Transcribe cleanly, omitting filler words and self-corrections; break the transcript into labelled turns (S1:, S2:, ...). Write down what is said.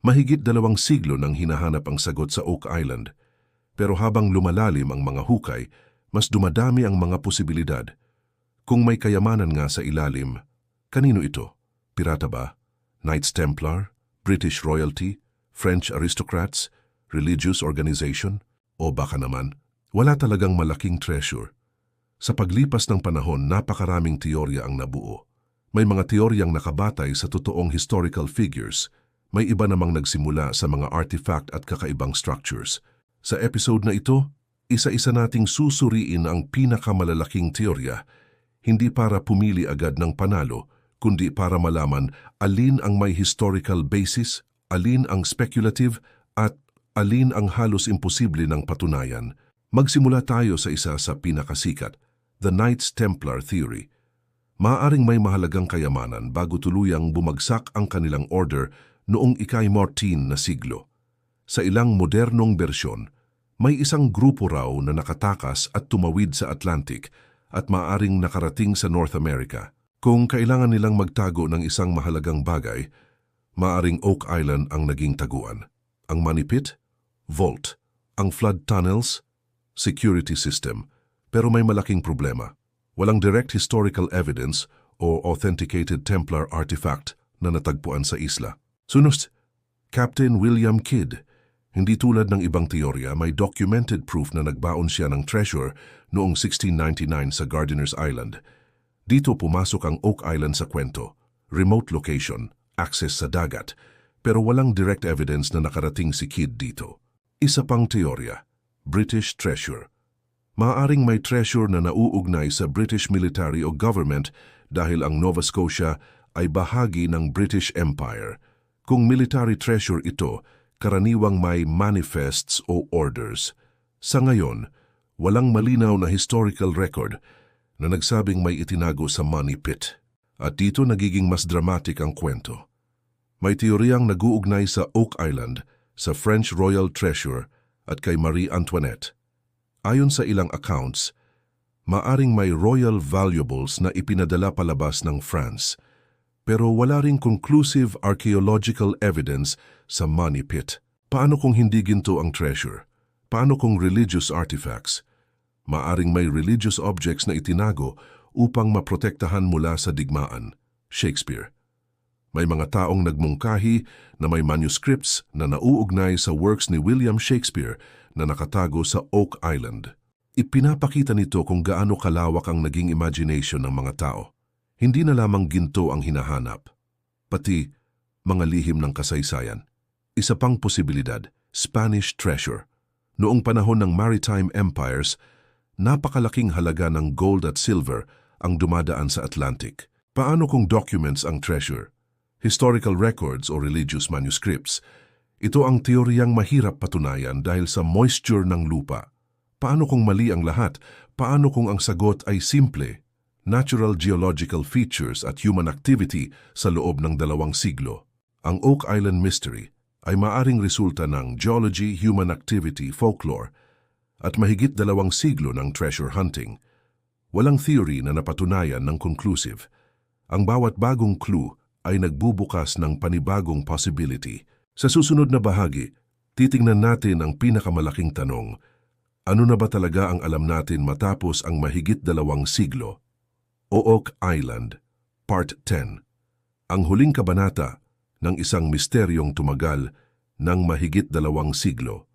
S1: Mahigit 2 siglo nang hinahanap ang sagot sa Oak Island. Pero habang lumalalim ang mga hukay, mas dumadami ang mga posibilidad. Kung may kayamanan nga sa ilalim, kanino ito? Pirata ba? Knights Templar? British royalty? French aristocrats? Religious organization? O baka naman, wala talagang malaking treasure. Sa paglipas ng panahon, napakaraming teorya ang nabuo. May mga teoryang nakabatay sa totoong historical figures. May iba namang nagsimula sa mga artifact at kakaibang structures. Sa episode na ito, isa-isa nating susuriin ang pinakamalalaking teorya, hindi para pumili agad ng panalo, kundi para malaman alin ang may historical basis, alin ang speculative, at alin ang halos imposible ng patunayan. Magsimula tayo sa isa sa pinakasikat, the Knights Templar Theory. Maaaring may mahalagang kayamanan bago tuluyang bumagsak ang kanilang order noong ika-14 na siglo. Sa ilang modernong bersyon, may isang grupo raw na nakatakas at tumawid sa Atlantic at maaaring nakarating sa North America. Kung kailangan nilang magtago ng isang mahalagang bagay, maaaring Oak Island ang naging taguan. Ang money pit, vault, ang flood tunnels, security system. Pero may malaking problema. Walang direct historical evidence o authenticated Templar artifact na natagpuan sa isla. Sunod, Captain William Kidd. Hindi tulad ng ibang teorya, may documented proof na nagbaon siya ng treasure noong 1699 sa Gardiner's Island. Dito pumasok ang Oak Island sa kwento. Remote location, access sa dagat, pero walang direct evidence na nakarating si Kidd dito. Isa pang teorya, British treasure. Maaaring may treasure na nauugnay sa British military o government dahil ang Nova Scotia ay bahagi ng British Empire. Kung military treasure ito, karaniwang may manifests o orders. Sa ngayon, walang malinaw na historical record na nagsabing may itinago sa money pit. At dito nagiging mas dramatic ang kwento. May teoryang naguugnay sa Oak Island, sa French Royal Treasure at kay Marie Antoinette. Ayon sa ilang accounts, maaring may royal valuables na ipinadala palabas ng France, pero wala ring conclusive archaeological evidence sa money pit. Paano kung hindi ginto ang treasure? Paano kung religious artifacts? Maaring may religious objects na itinago upang maprotektahan mula sa digmaan. Shakespeare. May mga taong nagmungkahi na may manuscripts na nauugnay sa works ni William Shakespeare na nakatago sa Oak Island. Ipinapakita nito kung gaano kalawak ang naging imagination ng mga tao. Hindi na lamang ginto ang hinahanap, pati mga lihim ng kasaysayan. Isa pang posibilidad, Spanish treasure. Noong panahon ng maritime empires, napakalaking halaga ng gold at silver ang dumadaan sa Atlantic. Paano kung documents ang treasure? Historical records o religious manuscripts? Ito ang teoryang mahirap patunayan dahil sa moisture ng lupa. Paano kung mali ang lahat? Paano kung ang sagot ay simple? Natural geological features at human activity sa loob ng 2 siglo. Ang Oak Island Mystery ay maaring resulta ng geology, human activity, folklore, at mahigit 2 siglo ng treasure hunting. Walang theory na napatunayan ng conclusive. Ang bawat bagong clue ay nagbubukas ng panibagong possibility. Sa susunod na bahagi, titingnan natin ang pinakamalaking tanong, ano na ba talaga ang alam natin matapos ang mahigit 2 siglo? Oak Island, Part 10. Ang huling kabanata ng isang misteryong tumagal ng mahigit 2 siglo.